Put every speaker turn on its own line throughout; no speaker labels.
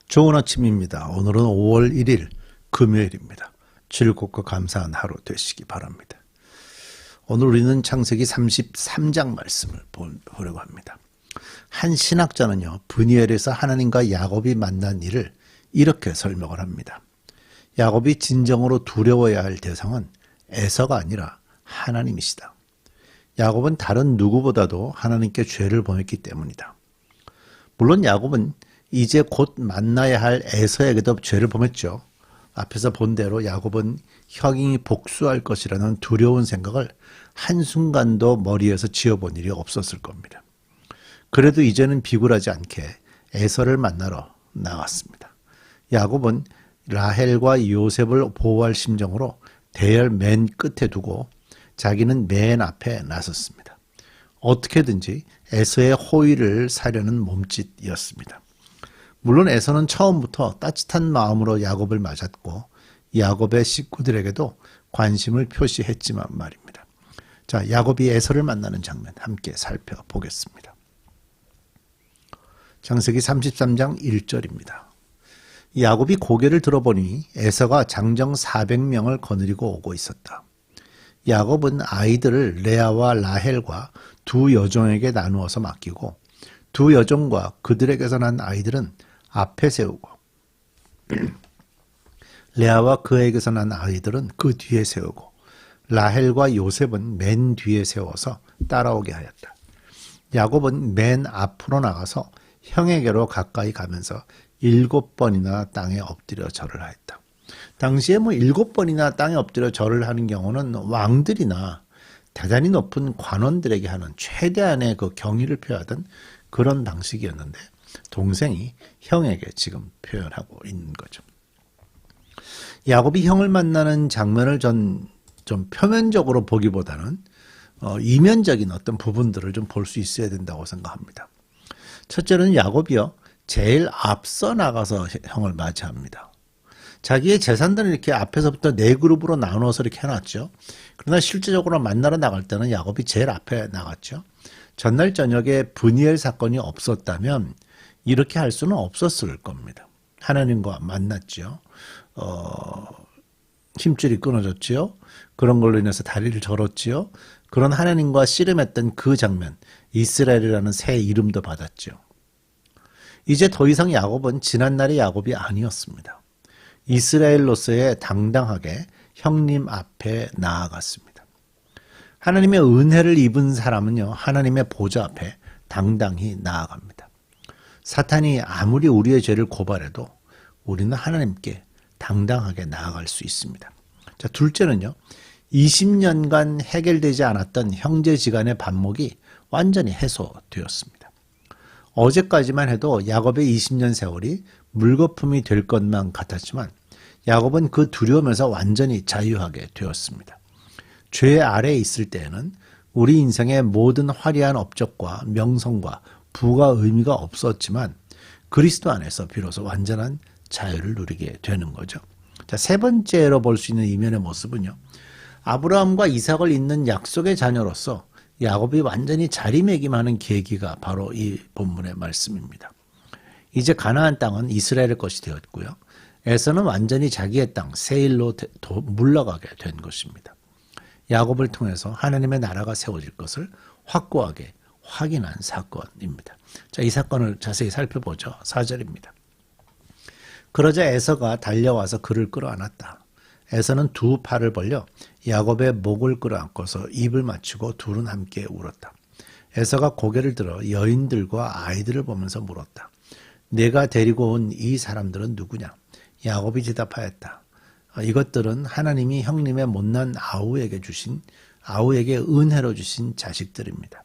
좋은 아침입니다. 오늘은 5월 1일 금요일입니다. 즐겁고 감사한 하루 되시기 바랍니다. 오늘 우리는 창세기 33장 말씀을 보려고 합니다. 한 신학자는요, 브니엘에서 하나님과 야곱이 만난 일을 이렇게 설명을 합니다. 야곱이 진정으로 두려워야 할 대상은 에서가 아니라 하나님이시다. 야곱은 다른 누구보다도 하나님께 죄를 범했기 때문이다. 물론 야곱은 이제 곧 만나야 할 에서에게도 죄를 범했죠. 앞에서 본 대로 야곱은 형이 복수할 것이라는 두려운 생각을 한순간도 머리에서 지어본 일이 없었을 겁니다. 그래도 이제는 비굴하지 않게 에서를 만나러 나갔습니다. 야곱은 라헬과 요셉을 보호할 심정으로 대열 맨 끝에 두고 자기는 맨 앞에 나섰습니다. 어떻게든지 에서의 호의를 사려는 몸짓이었습니다. 물론 에서는 처음부터 따뜻한 마음으로 야곱을 맞았고 야곱의 식구들에게도 관심을 표시했지만 말입니다. 자, 야곱이 에서를 만나는 장면 함께 살펴보겠습니다. 창세기 33장 1절입니다. 야곱이 고개를 들어보니 에서가 장정 400명을 거느리고 오고 있었다. 야곱은 아이들을 레아와 라헬과 두 여종에게 나누어서 맡기고 두 여종과 그들에게서 난 아이들은 앞에 세우고 레아와 그에게서 난 아이들은 그 뒤에 세우고 라헬과 요셉은 맨 뒤에 세워서 따라오게 하였다. 야곱은 맨 앞으로 나가서 형에게로 가까이 가면서 7번이나 땅에 엎드려 절을 하였다. 당시에 7번이나 땅에 엎드려 절을 하는 경우는 왕들이나 대단히 높은 관원들에게 하는 최대한의 그 경의를 표하던 그런 방식이었는데 동생이 형에게 지금 표현하고 있는 거죠. 야곱이 형을 만나는 장면을 좀 표면적으로 보기보다는 이면적인 어떤 부분들을 좀 볼 수 있어야 된다고 생각합니다. 첫째는 야곱이요, 제일 앞서 나가서 형을 맞이합니다. 자기의 재산들은 이렇게 앞에서부터 네 그룹으로 나눠서 이렇게 해놨죠. 그러나 실제적으로 만나러 나갈 때는 야곱이 제일 앞에 나갔죠. 전날 저녁에 브니엘 사건이 없었다면 이렇게 할 수는 없었을 겁니다. 하나님과 만났죠. 힘줄이 끊어졌지요. 그런 걸로 인해서 다리를 절었지요. 그런 하나님과 씨름했던 그 장면, 이스라엘이라는 새 이름도 받았죠. 이제 더 이상 야곱은 지난날의 야곱이 아니었습니다. 이스라엘로서의 당당하게 형님 앞에 나아갔습니다. 하나님의 은혜를 입은 사람은요, 하나님의 보좌 앞에 당당히 나아갑니다. 사탄이 아무리 우리의 죄를 고발해도 우리는 하나님께 당당하게 나아갈 수 있습니다. 자, 둘째는요, 20년간 해결되지 않았던 형제지간의 반목이 완전히 해소되었습니다. 어제까지만 해도 야곱의 20년 세월이 물거품이 될 것만 같았지만 야곱은 그 두려움에서 완전히 자유하게 되었습니다. 죄 아래에 있을 때에는 우리 인생의 모든 화려한 업적과 명성과 부가 의미가 없었지만 그리스도 안에서 비로소 완전한 자유를 누리게 되는 거죠. 자, 세 번째로 볼 수 있는 이면의 모습은요, 아브라함과 이삭을 잇는 약속의 자녀로서 야곱이 완전히 자리매김하는 계기가 바로 이 본문의 말씀입니다. 이제 가나안 땅은 이스라엘의 것이 되었고요. 에서는 완전히 자기의 땅 세일로 물러가게 된 것입니다. 야곱을 통해서 하나님의 나라가 세워질 것을 확고하게 확인한 사건입니다. 자, 이 사건을 자세히 살펴보죠. 4절입니다. 그러자 에서가 달려와서 그를 끌어안았다. 에서는 두 팔을 벌려 야곱의 목을 끌어안고서 입을 맞추고 둘은 함께 울었다. 에서가 고개를 들어 여인들과 아이들을 보면서 물었다. 내가 데리고 온 이 사람들은 누구냐? 야곱이 대답하였다. 이것들은 하나님이 형님의 못난 아우에게 은혜로 주신 자식들입니다.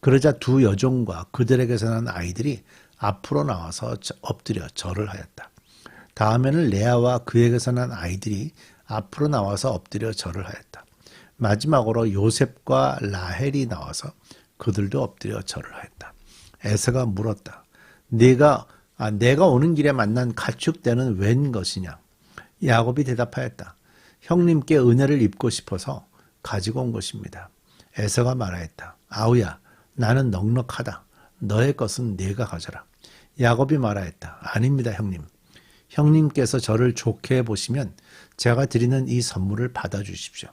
그러자 두 여종과 그들에게서 난 아이들이 앞으로 나와서 엎드려 절을 하였다. 다음에는 레아와 그에게서 난 아이들이 앞으로 나와서 엎드려 절을 하였다. 마지막으로 요셉과 라헬이 나와서 그들도 엎드려 절을 하였다. 에서가 물었다. 내가 오는 길에 만난 가축대는 웬 것이냐? 야곱이 대답하였다. 형님께 은혜를 입고 싶어서 가지고 온 것입니다. 에서가 말하였다. 아우야, 나는 넉넉하다. 너의 것은 네가 가져라. 야곱이 말하였다. 아닙니다, 형님. 형님께서 저를 좋게 보시면 제가 드리는 이 선물을 받아주십시오.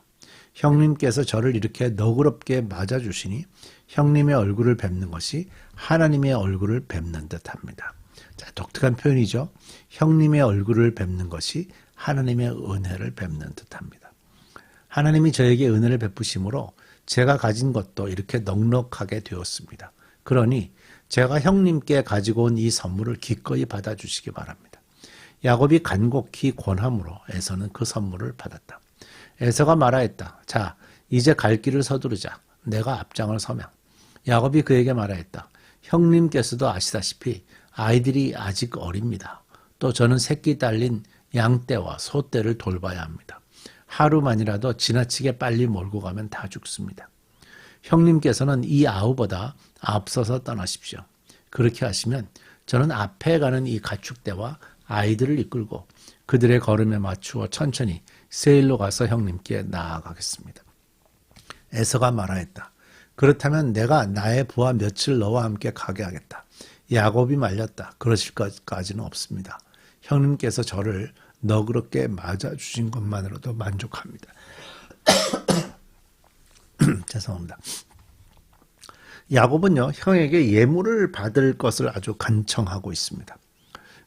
형님께서 저를 이렇게 너그럽게 맞아주시니 형님의 얼굴을 뵙는 것이 하나님의 얼굴을 뵙는 듯합니다. 자, 독특한 표현이죠. 형님의 얼굴을 뵙는 것이 하나님의 은혜를 뵙는 듯합니다. 하나님이 저에게 은혜를 베푸심으로 제가 가진 것도 이렇게 넉넉하게 되었습니다. 그러니 제가 형님께 가지고 온 이 선물을 기꺼이 받아주시기 바랍니다. 야곱이 간곡히 권함으로 에서는 그 선물을 받았다. 에서가 말하였다. 자, 이제 갈 길을 서두르자. 내가 앞장을 서면. 야곱이 그에게 말하였다. 형님께서도 아시다시피 아이들이 아직 어립니다. 또 저는 새끼 딸린 양떼와 소떼를 돌봐야 합니다. 하루만이라도 지나치게 빨리 몰고 가면 다 죽습니다. 형님께서는 이 아우보다 앞서서 떠나십시오. 그렇게 하시면 저는 앞에 가는 이 가축대와 아이들을 이끌고 그들의 걸음에 맞추어 천천히 세일로 가서 형님께 나아가겠습니다. 에서가 말하였다. 그렇다면 내가 나의 부하 며칠 너와 함께 가게 하겠다. 야곱이 말렸다. 그러실 것까지는 없습니다. 형님께서 저를 너그럽게 맞아주신 것만으로도 만족합니다. 죄송합니다. 야곱은요, 형에게 예물을 받을 것을 아주 간청하고 있습니다.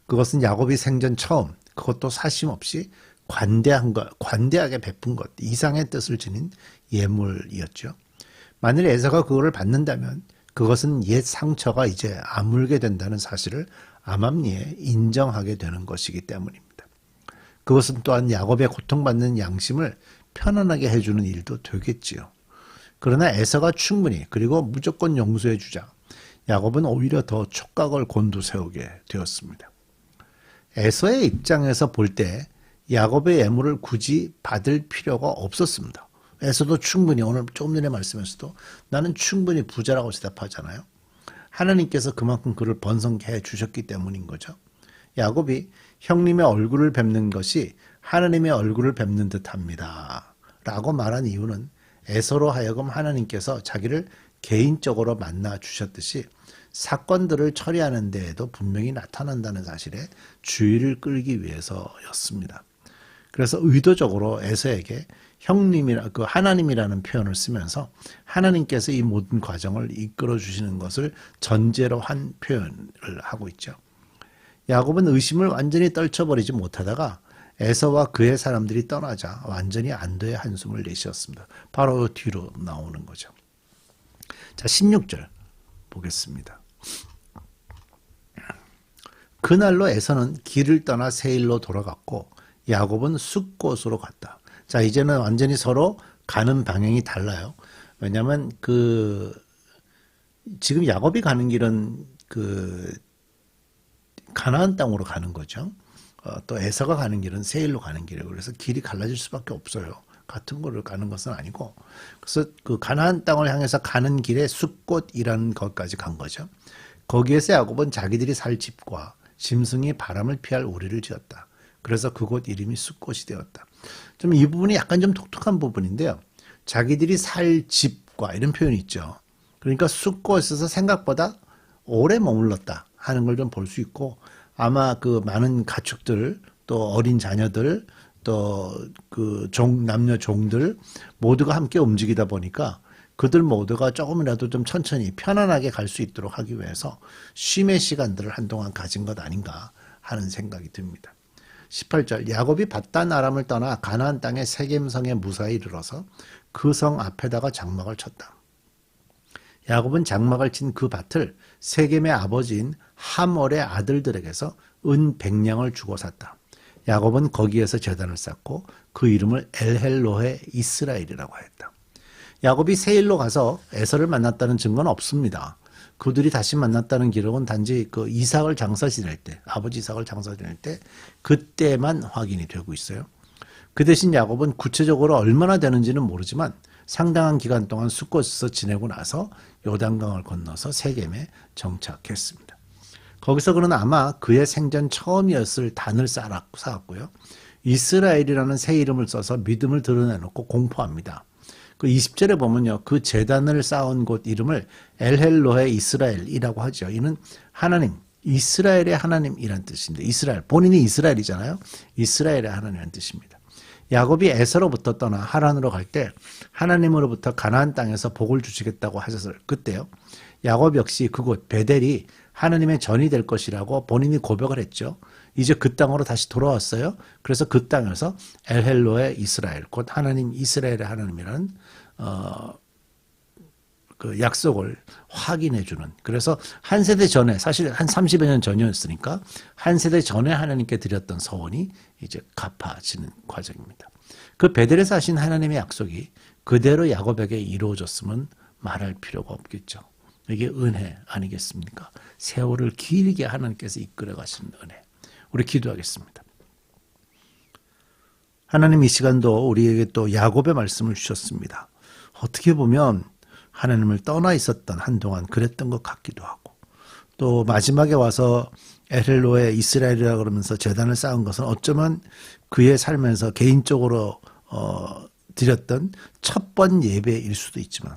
그것은 야곱이 생전 처음, 그것도 사심 없이 관대하게 베푼 것, 이상의 뜻을 지닌 예물이었죠. 만일 에서가 그거를 받는다면 그것은 옛 상처가 이제 아물게 된다는 사실을 암암리에 인정하게 되는 것이기 때문입니다. 그것은 또한 야곱의 고통받는 양심을 편안하게 해주는 일도 되겠지요. 그러나 에서가 충분히 그리고 무조건 용서해 주자 야곱은 오히려 더 촉각을 곤두세우게 되었습니다. 에서의 입장에서 볼 때 야곱의 예물을 굳이 받을 필요가 없었습니다. 에서도 충분히 오늘 조금 전에 말씀에서도 나는 충분히 부자라고 대답하잖아요. 하나님께서 그만큼 그를 번성해 주셨기 때문인 거죠. 야곱이 형님의 얼굴을 뵙는 것이 하나님의 얼굴을 뵙는 듯합니다. 라고 말한 이유는 에서로 하여금 하나님께서 자기를 개인적으로 만나 주셨듯이 사건들을 처리하는 데에도 분명히 나타난다는 사실에 주의를 끌기 위해서였습니다. 그래서 의도적으로 에서에게 형님이라 그 하나님이라는 표현을 쓰면서 하나님께서 이 모든 과정을 이끌어 주시는 것을 전제로 한 표현을 하고 있죠. 야곱은 의심을 완전히 떨쳐버리지 못하다가 에서와 그의 사람들이 떠나자 완전히 안도의 한숨을 내쉬었습니다. 바로 뒤로 나오는 거죠. 자, 16절 보겠습니다. 그날로 에서는 길을 떠나 세일로 돌아갔고 야곱은 숫곳으로 갔다. 자, 이제는 완전히 서로 가는 방향이 달라요. 왜냐하면 지금 야곱이 가는 길은 가나안 땅으로 가는 거죠. 또 에서가 가는 길은 세일로 가는 길이에요. 그래서 길이 갈라질 수밖에 없어요. 같은 거를 가는 것은 아니고. 그래서 그 가나안 땅을 향해서 가는 길에 숫곳이라는 것까지 간 거죠. 거기에서 야곱은 자기들이 살 집과 짐승이 바람을 피할 우리를 지었다. 그래서 그곳 이름이 숫곳이 되었다. 좀 이 부분이 약간 좀 독특한 부분인데요. 자기들이 살 집과 이런 표현이 있죠. 그러니까 숫곳에서 생각보다 오래 머물렀다 하는 걸 좀 볼 수 있고, 아마 그 많은 가축들, 또 어린 자녀들, 또 남녀 종들 모두가 함께 움직이다 보니까 그들 모두가 조금이라도 좀 천천히 편안하게 갈 수 있도록 하기 위해서 쉼의 시간들을 한동안 가진 것 아닌가 하는 생각이 듭니다. 18절 야곱이 밧단 아람을 떠나 가나안 땅의 세겜성에 무사히 이르러서 그 성 앞에다가 장막을 쳤다. 야곱은 장막을 친 그 밭을 세겜의 아버지인 하몰의 아들들에게서 은 100냥을 주고 샀다. 야곱은 거기에서 제단을 쌓고 그 이름을 엘헬로헤 이스라엘이라고 하였다. 야곱이 세일로 가서 에서를 만났다는 증거는 없습니다. 그들이 다시 만났다는 기록은 단지 그 이삭을 장사 지낼 때, 아버지 이삭을 장사 지낼 때 그때만 확인이 되고 있어요. 그 대신 야곱은 구체적으로 얼마나 되는지는 모르지만 상당한 기간 동안 숫곳에서 지내고 나서 요단강을 건너서 세겜에 정착했습니다. 거기서 그는 아마 그의 생전 처음이었을 단을 쌓았고요. 이스라엘이라는 새 이름을 써서 믿음을 드러내놓고 공포합니다. 그 20절에 보면요. 그 제단을 쌓은 곳 이름을 엘헬로헤 이스라엘이라고 하죠. 이는 하나님, 이스라엘의 하나님이란 뜻입니다. 이스라엘, 본인이 이스라엘이잖아요. 이스라엘의 하나님이란 뜻입니다. 야곱이 에서로부터 떠나 하란으로 갈 때 하나님으로부터 가나안 땅에서 복을 주시겠다고 하셨을 그때요. 야곱 역시 그곳 베델이 하나님의 전이 될 것이라고 본인이 고백을 했죠. 이제 그 땅으로 다시 돌아왔어요. 그래서 그 땅에서 엘헬로의 이스라엘, 곧 하나님 이스라엘의 하나님이라는 그 약속을 확인해 주는. 그래서 한 세대 전에, 사실 한 30여 년 전이었으니까 한 세대 전에 하나님께 드렸던 서원이 이제 갚아지는 과정입니다. 그 베델에서 하신 하나님의 약속이 그대로 야곱에게 이루어졌으면 말할 필요가 없겠죠. 이게 은혜 아니겠습니까? 세월을 길게 하나님께서 이끌어 가시는 은혜. 우리 기도하겠습니다. 하나님, 이 시간도 우리에게 또 야곱의 말씀을 주셨습니다. 어떻게 보면 하나님을 떠나 있었던 한동안 그랬던 것 같기도 하고, 또 마지막에 와서 엘헬로의 이스라엘이라 그러면서 제단을 쌓은 것은 어쩌면 그의 삶에서 개인적으로 드렸던 첫 번 예배일 수도 있지만,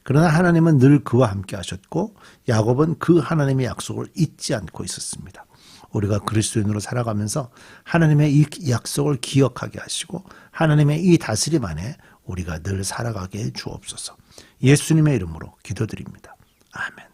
그러나 하나님은 늘 그와 함께 하셨고 야곱은 그 하나님의 약속을 잊지 않고 있었습니다. 우리가 그리스도인으로 살아가면서 하나님의 이 약속을 기억하게 하시고 하나님의 이 다스림 안에 우리가 늘 살아가게 해 주옵소서. 예수님의 이름으로 기도드립니다. 아멘.